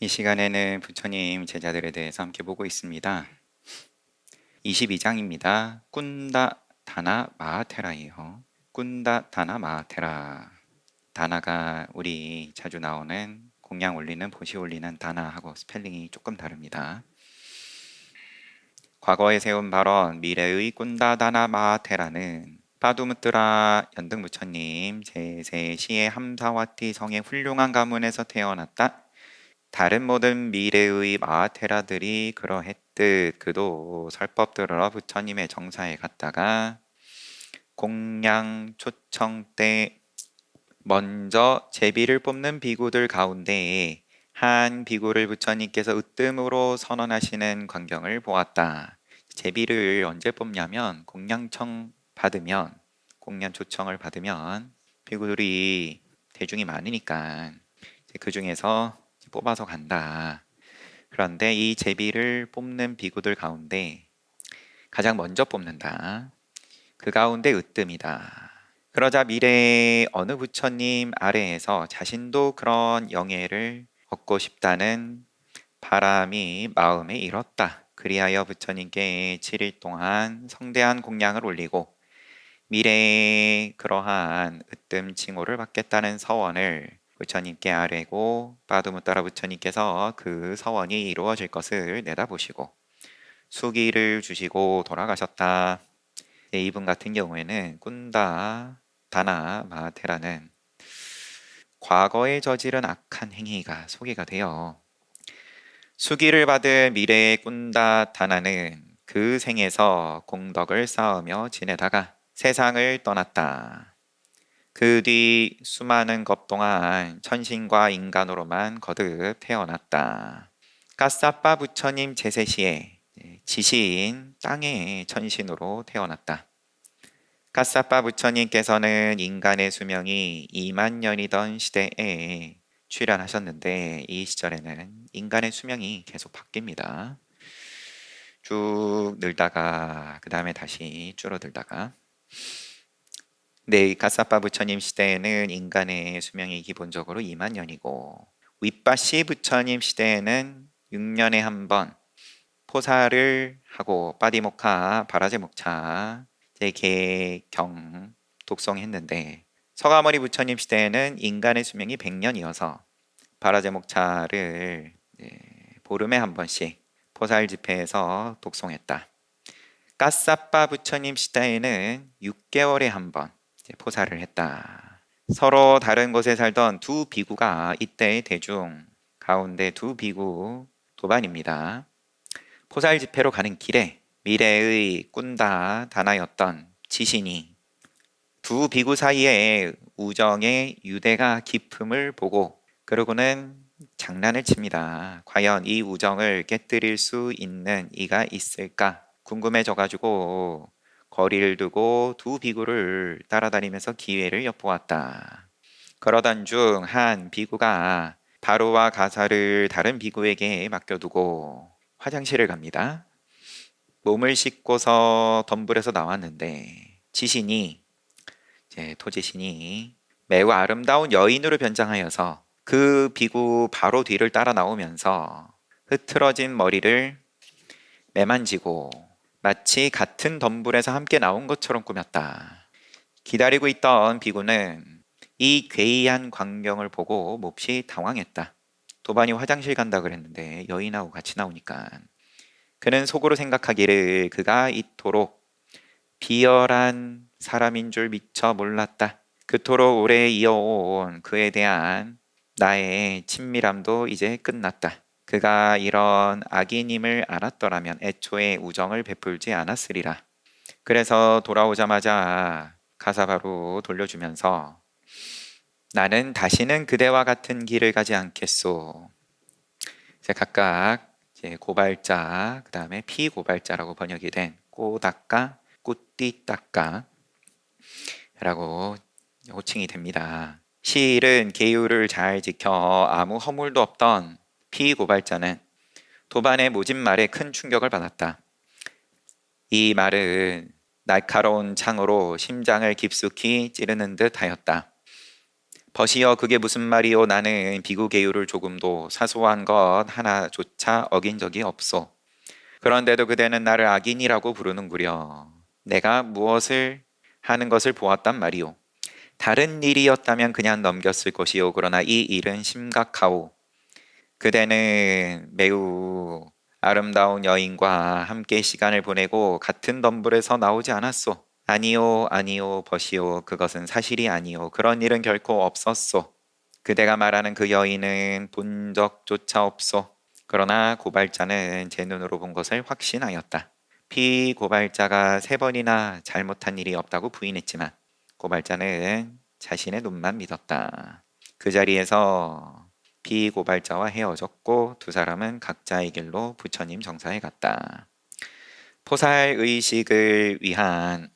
이 시간에는 부처님 제자들에 대해서 함께 보고 있습니다. 22장입니다. 꾼다 다나 마하테라예요. 꾼다 다나 마하테라. 다나가 우리 자주 나오는 공양 올리는 보시 올리는 다나하고 스펠링이 조금 다릅니다. 과거에 세운 발언 미래의 꾼다 다나 마하테라는 파두무뜨라 연등부처님 제3시의 함사와티 성의 훌륭한 가문에서 태어났다. 다른 모든 미래의 마하테라들이 그러했듯 그도 설법 들으러 부처님의 정사에 갔다가 공양 초청 때 먼저 제비를 뽑는 비구들 가운데 한 비구를 부처님께서 으뜸으로 선언하시는 광경을 보았다. 제비를 언제 뽑냐면 공양 초청을 받으면 비구들이 대중이 많으니까 그 중에서 뽑아서 간다. 그런데 이 제비를 뽑는 비구들 가운데 가장 먼저 뽑는다. 그 가운데 으뜸이다. 그러자 미래의 어느 부처님 아래에서 자신도 그런 영예를 얻고 싶다는 바람이 마음에 일었다. 그리하여 부처님께 7일 동안 성대한 공양을 올리고 미래에 그러한 으뜸 칭호를 받겠다는 서원을 부처님께 아뢰고 바두무따라 부처님께서 그 서원이 이루어질 것을 내다보시고 수기를 주시고 돌아가셨다. 이분 같은 경우에는 꾼다 다나 마테라는 과거에 저지른 악한 행위가 소개가 되어 수기를 받은 미래의 꾼다 다나는 그 생에서 공덕을 쌓으며 지내다가 세상을 떠났다. 그 뒤 수많은 것 동안 천신과 인간으로만 거듭 태어났다. 까싸빠 부처님 제세시에 지신 땅의 천신으로 태어났다. 까싸빠 부처님께서는 인간의 수명이 2만 년이던 시대에 출연하셨는데 이 시절에는 인간의 수명이 계속 바뀝니다. 쭉 늘다가 그 다음에 다시 줄어들다가 네, 가사빠 부처님 시대에는 인간의 수명이 기본적으로 2만 년이고 윗바시 부처님 시대에는 6년에 한 번 포사를 하고 빠디모카 바라제목차 제개경 독송했는데 서가모니 부처님 시대에는 인간의 수명이 100년이어서 바라제목차를 보름에 한 번씩 포사일 집회에서 독송했다. 까싸빠 부처님 시대에는 6개월에 한 번 포사를 했다. 서로 다른 곳에 살던 두 비구가 이때 대중 가운데 두 비구 도반입니다. 포사일 집회로 가는 길에 미래의 꾼다 다나였던 지신이 두 비구 사이에 우정의 유대가 깊음을 보고 그러고는 장난을 칩니다. 과연 이 우정을 깨뜨릴 수 있는 이가 있을까 궁금해져가지고 거리를 두고 두 비구를 따라다니면서 기회를 엿보았다. 그러던 중 한 비구가 바로와 가사를 다른 비구에게 맡겨두고 화장실을 갑니다. 몸을 씻고서 덤불에서 나왔는데 지신이 토지신이 매우 아름다운 여인으로 변장하여서 그 비구 바로 뒤를 따라 나오면서 흐트러진 머리를 매만지고 마치 같은 덤불에서 함께 나온 것처럼 꾸몄다. 기다리고 있던 비구는 이 괴이한 광경을 보고 몹시 당황했다. 도반이 화장실 간다 그랬는데 여인하고 같이 나오니까 그는 속으로 생각하기를 그가 이토록 비열한 사람인 줄 미처 몰랐다. 그토록 오래 이어온 그에 대한 나의 친밀함도 이제 끝났다. 그가 이런 악인임을 알았더라면 애초에 우정을 베풀지 않았으리라. 그래서 돌아오자마자 가사바로 돌려주면서 나는 다시는 그대와 같은 길을 가지 않겠소. 이제 각각 고발자, 그 다음에 피고발자라고 번역이 된 꼬닦까, 꾸띠닦까 라고 호칭이 됩니다. 시일은 계율을 잘 지켜 아무 허물도 없던 피고발자는 도반의 모진 말에 큰 충격을 받았다. 이 말은 날카로운 창으로 심장을 깊숙이 찌르는 듯 하였다. 버시어 그게 무슨 말이오. 나는 비구 계율을 조금도 사소한 것 하나조차 어긴 적이 없소. 그런데도 그대는 나를 악인이라고 부르는구려. 내가 무엇을 하는 것을 보았단 말이오. 다른 일이었다면 그냥 넘겼을 것이오. 그러나 이 일은 심각하오. 그대는 매우 아름다운 여인과 함께 시간을 보내고 같은 덤불에서 나오지 않았소. 아니요, 아니요, 버시오. 그것은 사실이 아니요. 그런 일은 결코 없었소. 그대가 말하는 그 여인은 본 적조차 없소. 그러나 고발자는 제 눈으로 본 것을 확신하였다. 피고발자가 3번이나 잘못한 일이 없다고 부인했지만 고발자는 자신의 눈만 믿었다. 그 자리에서 피고발자와 헤어졌고 두 사람은 각자의 길로 부처님 정사에 갔다. 포살의식을 위한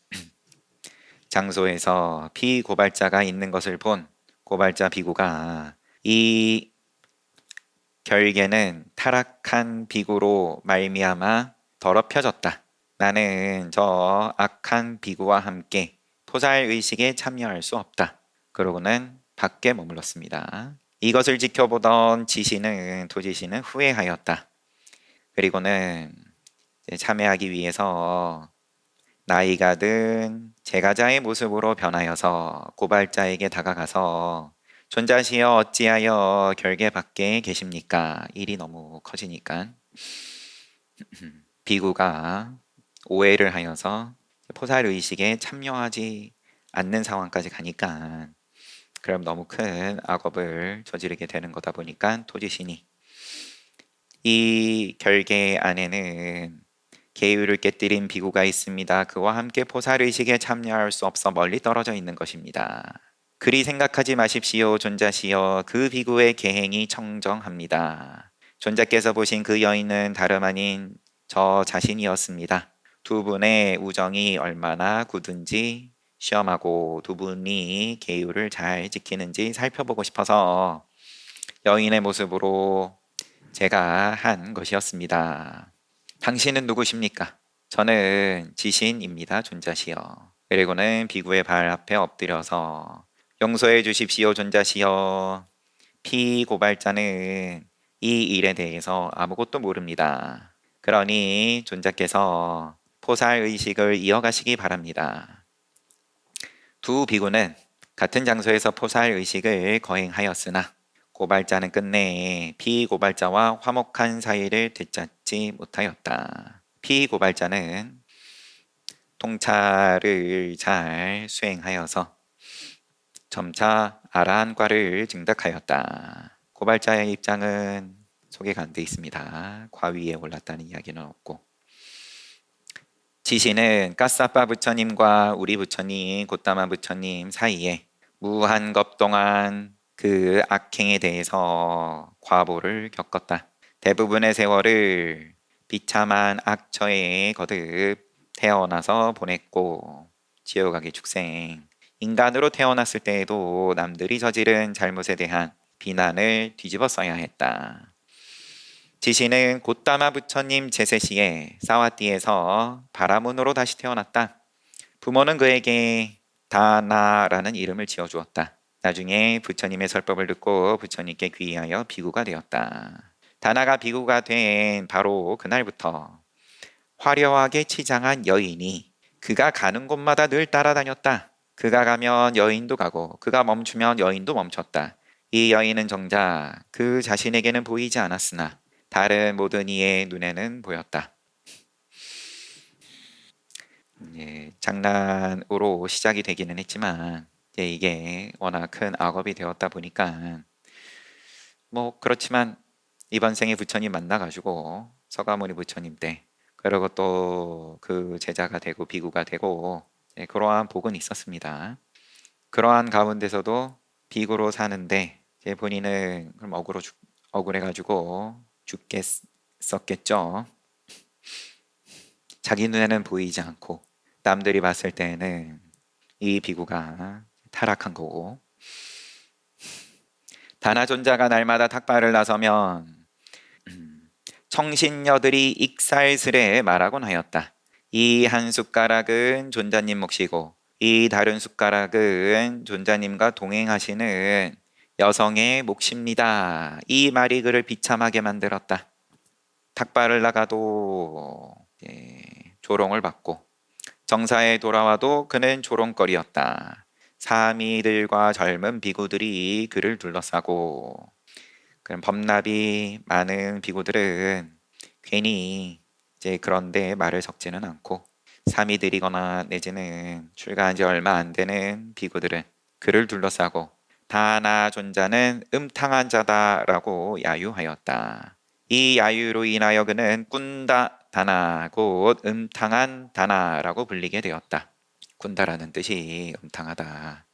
장소에서 피고발자가 있는 것을 본 고발자 비구가 이 결계는 타락한 비구로 말미암아 더럽혀졌다. 나는 저 악한 비구와 함께 포살의식에 참여할 수 없다. 그러고는 밖에 머물렀습니다. 이것을 지켜보던 도지시는 후회하였다. 그리고는 참여하기 위해서 나이가 든 제가자의 모습으로 변하여서 고발자에게 다가가서 존자시여 어찌하여 결계 밖에 계십니까? 일이 너무 커지니까 비구가 오해를 하여서 포살의식에 참여하지 않는 상황까지 가니까 그럼 너무 큰 악업을 저지르게 되는 거다 보니까 토지신이 이 결계 안에는 계율을 깨뜨린 비구가 있습니다. 그와 함께 포살의식에 참여할 수 없어 멀리 떨어져 있는 것입니다. 그리 생각하지 마십시오. 존자시여 그 비구의 계행이 청정합니다. 존자께서 보신 그 여인은 다름 아닌 저 자신이었습니다. 두 분의 우정이 얼마나 굳은지 시험하고 두 분이 계율을 잘 지키는지 살펴보고 싶어서 여인의 모습으로 제가 한 것이었습니다. 당신은 누구십니까? 저는 지신입니다. 존자시여. 그리고는 비구의 발 앞에 엎드려서 용서해 주십시오. 존자시여. 피고발자는 이 일에 대해서 아무것도 모릅니다. 그러니 존자께서 포살의식을 이어가시기 바랍니다. 두 비구는 같은 장소에서 포살의식을 거행하였으나 고발자는 끝내 피고발자와 화목한 사이를 되찾지 못하였다. 피고발자는 통찰을 잘 수행하여서 점차 아라한과를 증득하였다. 고발자의 입장은 소개가 안 돼 있습니다. 과위에 올랐다는 이야기는 없고 지시는 까사빠 부처님과 우리 부처님 고따마 부처님 사이에 무한겁 동안 그 악행에 대해서 과보를 겪었다. 대부분의 세월을 비참한 악처에 거듭 태어나서 보냈고 지옥악의 축생 인간으로 태어났을 때에도 남들이 저지른 잘못에 대한 비난을 뒤집어 써야 했다. 지시는 고따마 부처님 제세시에 사와띠에서 바라문으로 다시 태어났다. 부모는 그에게 다나라는 이름을 지어주었다. 나중에 부처님의 설법을 듣고 부처님께 귀의하여 비구가 되었다. 다나가 비구가 된 바로 그날부터 화려하게 치장한 여인이 그가 가는 곳마다 늘 따라다녔다. 그가 가면 여인도 가고 그가 멈추면 여인도 멈췄다. 이 여인은 정작 그 자신에게는 보이지 않았으나 다른 모든 이의 눈에는 보였다. 장난으로 시작이 되기는 했지만 이게 워낙 큰 악업이 되었다 보니까 뭐 그렇지만 이번 생에 부처님 만나가지고 서가모니 부처님 때 그리고 또 그 제자가 되고 비구가 되고 그러한 복은 있었습니다. 그러한 가운데서도 비구로 사는데 본인은 그럼 억울해가지고 죽겠었겠죠. 자기 눈에는 보이지 않고 남들이 봤을 때는 이 비구가 타락한 거고 다나존자가 날마다 탁발을 나서면 청신녀들이 익살스레 말하곤 하였다. 이 한 숟가락은 존자님 몫이고 이 다른 숟가락은 존자님과 동행하시는 여성의 몫입니다. 이 말이 그를 비참하게 만들었다. 탁발을 나가도 조롱을 받고 정사에 돌아와도 그는 조롱거리였다. 사미들과 젊은 비구들이 그를 둘러싸고 그런 범납이 많은 비구들은 괜히 이제 그런데 말을 섞지는 않고 사미들이거나 내지는 출가한 지 얼마 안 되는 비구들은 그를 둘러싸고 다나 존자는 음탕한 자다라고 야유하였다. 이 야유로 인하여 그는 꾼다 다나 곧 음탕한 다나라고 불리게 되었다. 꾼다라는 뜻이 음탕하다.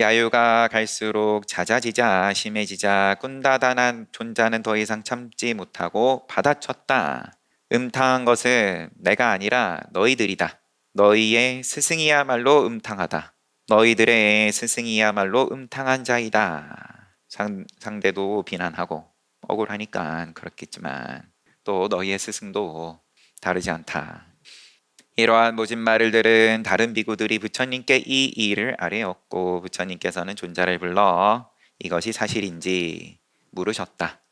야유가 갈수록 잦아지자 심해지자 꾼다다난 존자는 더 이상 참지 못하고 받아쳤다. 음탕한 것은 내가 아니라 너희들이다. 너희의 스승이야말로 음탕하다. 너희들의 스승이야말로 음탕한 자이다. 상대도 비난하고 억울하니까 그렇겠지만 또 너희의 스승도 다르지 않다. 이러한 모진 말을 들은 다른 비구들이 부처님께 이 일을 아뢰었고 부처님께서는 존자를 불러 이것이 사실인지 물으셨다.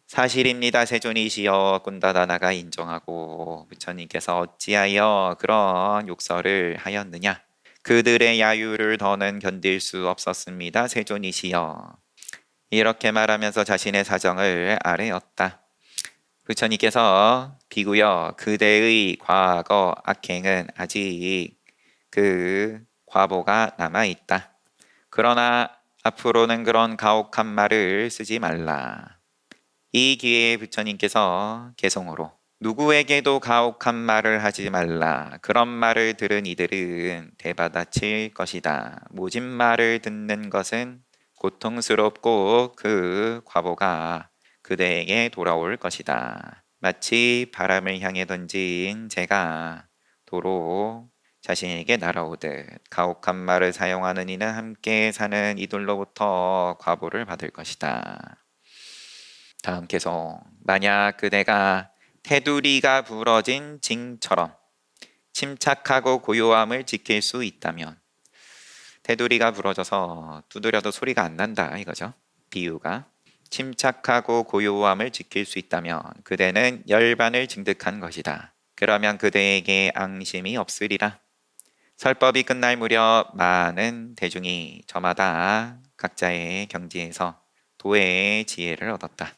사실입니다. 세존이시여 꾼다다나가 인정하고 부처님께서 어찌하여 그런 욕설을 하였느냐. 그들의 야유를 더는 견딜 수 없었습니다. 세존이시여. 이렇게 말하면서 자신의 사정을 아뢰었다. 부처님께서 비구여 그대의 과거 악행은 아직 그 과보가 남아있다. 그러나 앞으로는 그런 가혹한 말을 쓰지 말라. 이 기회에 부처님께서 개성으로 누구에게도 가혹한 말을 하지 말라. 그런 말을 들은 이들은 대받아칠 것이다. 모진 말을 듣는 것은 고통스럽고 그 과보가 그대에게 돌아올 것이다. 마치 바람을 향해 던진 재가 도로 자신에게 날아오듯 가혹한 말을 사용하는 이는 함께 사는 이들로부터 과보를 받을 것이다. 다음 개성. 만약 그대가 테두리가 부러진 징처럼 침착하고 고요함을 지킬 수 있다면, 테두리가 부러져서 두드려도 소리가 안 난다 이거죠. 비유가 침착하고 고요함을 지킬 수 있다면 그대는 열반을 증득한 것이다. 그러면 그대에게 앙심이 없으리라. 설법이 끝날 무렵 많은 대중이 저마다 각자의 경지에서 도의 지혜를 얻었다.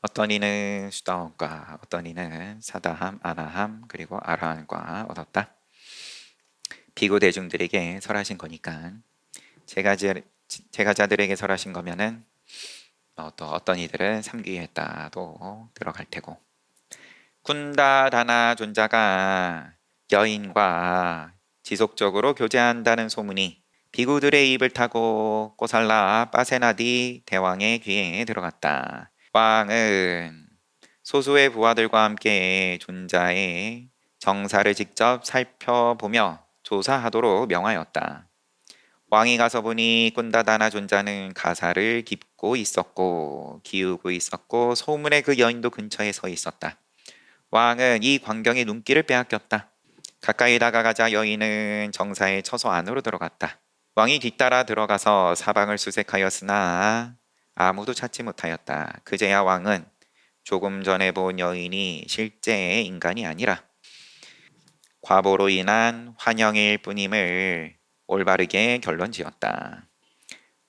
어떤 이는 수다원과 어떤 이는 사다함, 아나함, 그리고 아라한과 얻었다. 비구 대중들에게 설하신 거니까 제가자들에게 설하신 거면은 또 어떤 이들은 삼귀했다도 들어갈 테고 꾼다다나 존자가 여인과 지속적으로 교제한다는 소문이 비구들의 입을 타고 꼬살라 빠세나디 대왕의 귀에 들어갔다. 왕은 소수의 부하들과 함께 존자의 정사를 직접 살펴보며 조사하도록 명하였다. 왕이 가서 보니 꾼다다나 존자는 가사를 깁고 있었고 기우고 있었고 소문의 그 여인도 근처에 서 있었다. 왕은 이 광경에 눈길을 빼앗겼다. 가까이 다가가자 여인은 정사의 처소 안으로 들어갔다. 왕이 뒤따라 들어가서 사방을 수색하였으나 아무도 찾지 못하였다. 그제야 왕은 조금 전에 본 여인이 실제의 인간이 아니라 과보로 인한 환영일 뿐임을 올바르게 결론지었다.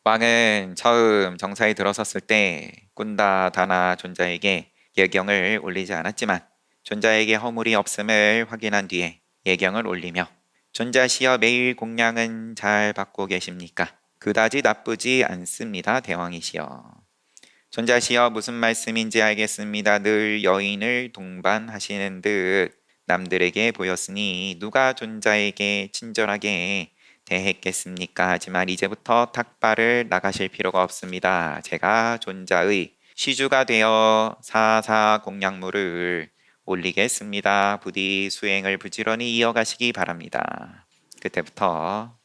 왕은 처음 정사에 들어섰을 때 꾼다다나 존자에게 예경을 올리지 않았지만 존자에게 허물이 없음을 확인한 뒤에 예경을 올리며 존자시여 매일 공양은 잘 받고 계십니까? 그다지 나쁘지 않습니다. 대왕이시여. 존자시여 무슨 말씀인지 알겠습니다. 늘 여인을 동반하시는 듯 남들에게 보였으니 누가 존자에게 친절하게 대했겠습니까? 하지만 이제부터 탁발을 나가실 필요가 없습니다. 제가 존자의 시주가 되어 사사 공양물을 올리겠습니다. 부디 수행을 부지런히 이어가시기 바랍니다. 그때부터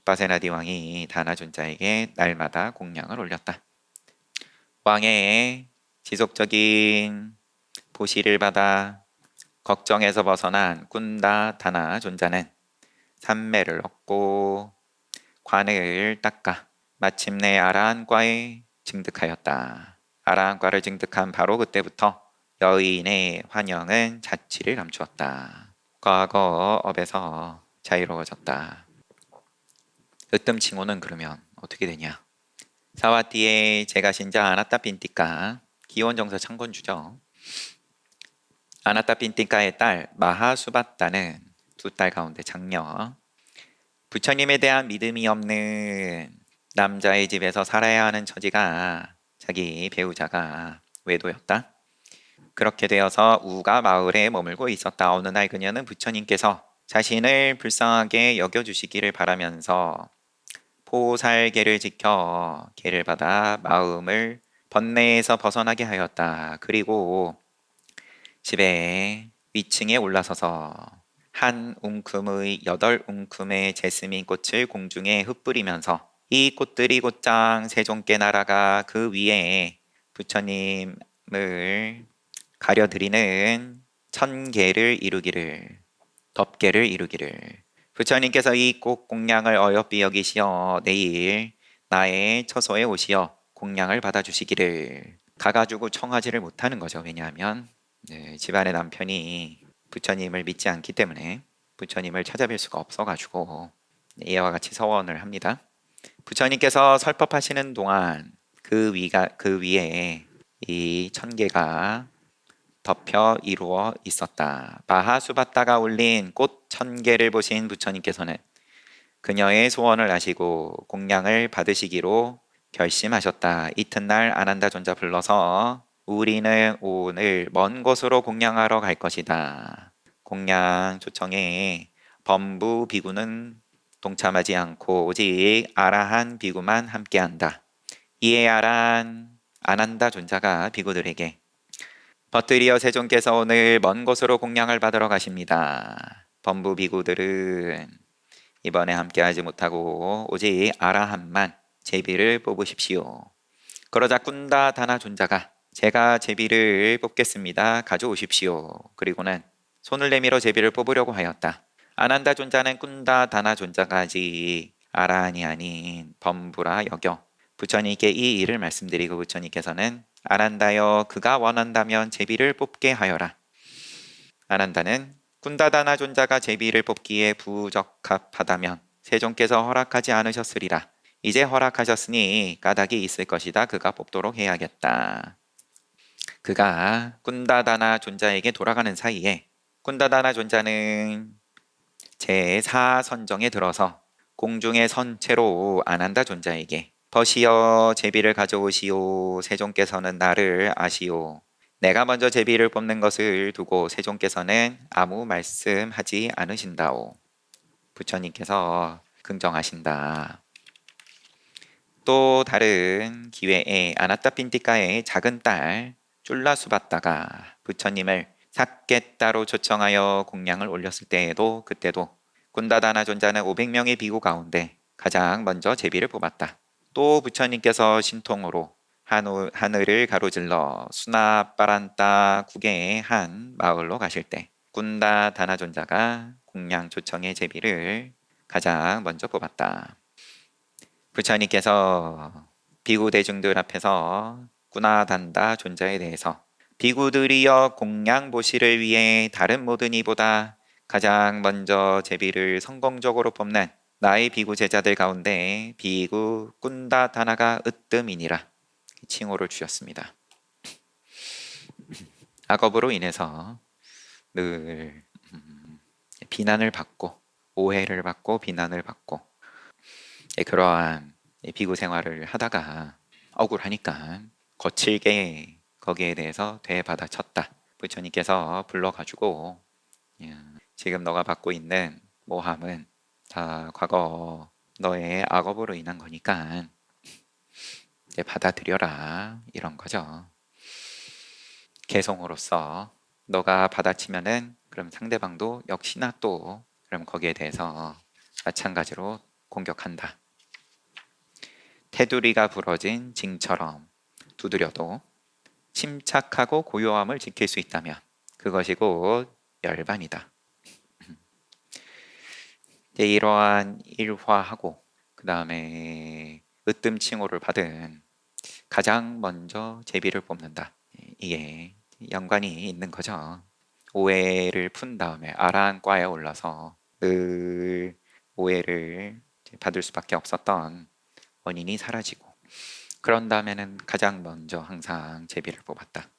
바세나디 왕이 다나 존자에게 날마다 공양을 올렸다. 왕의 지속적인 보시를 받아 걱정에서 벗어난 꾼다다나 존자는 삼매를 얻고 관을 닦아 마침내 아라한과에 증득하였다. 아라한과를 증득한 바로 그때부터 여인의 환영은 자취를 감추었다. 과거 업에서 자유로워졌다. 으뜸 칭호는 그러면 어떻게 되냐? 사와띠의 제가신자 아나타 빈티카 기원정사 창건주죠. 아나타 빈티카의 딸 마하수바타는 두 딸 가운데 장녀. 부처님에 대한 믿음이 없는 남자의 집에서 살아야 하는 처지가 자기 배우자가 외도였다. 그렇게 되어서 우가 마을에 머물고 있었다. 어느 날 그녀는 부처님께서 자신을 불쌍하게 여겨주시기를 바라면서 포살개를 지켜 개를 받아 마음을 번뇌에서 벗어나게 하였다. 그리고 집에 위층에 올라서서 한 웅큼의 8웅큼의 제스민 꽃을 공중에 흩뿌리면서 이 꽃들이 곧장 세종께 날아가 그 위에 부처님을 가려드리는 천개를 이루기를, 덮개를 이루기를. 부처님께서 이 꽃 공양을 어여삐 여기시어 내일 나의 처소에 오시어 공양을 받아주시기를. 가가지고 청하지를 못하는 거죠. 왜냐하면 집안의 남편이 부처님을 믿지 않기 때문에 부처님을 찾아뵐 수가 없어가지고 이와 같이 서원을 합니다. 부처님께서 설법하시는 동안 그 위에 이 천개가 덮여 이루어 있었다. 마하수바타가 올린 꽃 1000개를 보신 부처님께서는 그녀의 소원을 아시고 공양을 받으시기로 결심하셨다. 이튿날 아난다 존자 불러서 우리는 오늘 먼 곳으로 공양하러 갈 것이다. 공양 초청에 범부 비구는 동참하지 않고 오직 아라한 비구만 함께한다. 이에 아난다 존자가 비구들에게 버트리어 세존께서 오늘 먼 곳으로 공양을 받으러 가십니다. 범부 비구들은 이번에 함께하지 못하고 오직 아라한만 제비를 뽑으십시오. 그러자 꾼다 다나 존자가 제가 제비를 뽑겠습니다. 가져오십시오. 그리고는 손을 내밀어 제비를 뽑으려고 하였다. 아난다 존자는 꾼다 다나 존자가 아직 아라한이 아닌 범부라 여겨 부처님께 이 일을 말씀드리고 부처님께서는 아난다여 그가 원한다면 제비를 뽑게 하여라. 아난다는 꾼다다나 존자가 제비를 뽑기에 부적합하다면 세존께서 허락하지 않으셨으리라. 이제 허락하셨으니 까닭이 있을 것이다. 그가 뽑도록 해야겠다. 그가 꾼다다나 존자에게 돌아가는 사이에 꾼다다나 존자는 제4선정에 들어서 공중에 선 채로 아난다 존자에게 버시어 제비를 가져오시오. 세존께서는 나를 아시오. 내가 먼저 제비를 뽑는 것을 두고 세존께서는 아무 말씀하지 않으신다오. 부처님께서 긍정하신다. 또 다른 기회에 아나타 핀티카의 작은 딸 쫄라수바타가 부처님을 삿개따로 초청하여 공양을 올렸을 때에도 그때도 꾼다다나 존자는 500명의 비구 가운데 가장 먼저 제비를 뽑았다. 또 부처님께서 신통으로 하늘을 가로질러 수나빠란따 국의 한 마을로 가실 때 꾼다다나 존자가 공양 초청의 제비를 가장 먼저 뽑았다. 부처님께서 비구 대중들 앞에서 꾸나단다 존자에 대해서 비구들이여 공양 보시를 위해 다른 모든 이보다 가장 먼저 제비를 성공적으로 뽑는 나의 비구 제자들 가운데 비구 꾼다다나가 으뜸이니라 칭호를 주셨습니다. 악업으로 인해서 늘 비난을 받고 오해를 받고 비난을 받고 그러한 비구 생활을 하다가 억울하니까 거칠게 거기에 대해서 되받아쳤다. 부처님께서 불러가지고 지금 너가 받고 있는 모함은 다 과거 너의 악업으로 인한 거니까 이제 받아들여라 이런 거죠. 개성으로서 너가 받아치면은 그럼 상대방도 역시나 또 그럼 거기에 대해서 마찬가지로 공격한다. 테두리가 부러진 징처럼 두드려도 침착하고 고요함을 지킬 수 있다면 그것이 곧 열반이다. 이제 이러한 일화하고 그 다음에 으뜸 칭호를 받은 가장 먼저 제비를 뽑는다. 이게 연관이 있는 거죠. 오해를 푼 다음에 아라한과에 올라서 그 오해를 이제 받을 수밖에 없었던 원인이 사라지고 그런 다음에는 가장 먼저 항상 제비를 뽑았다.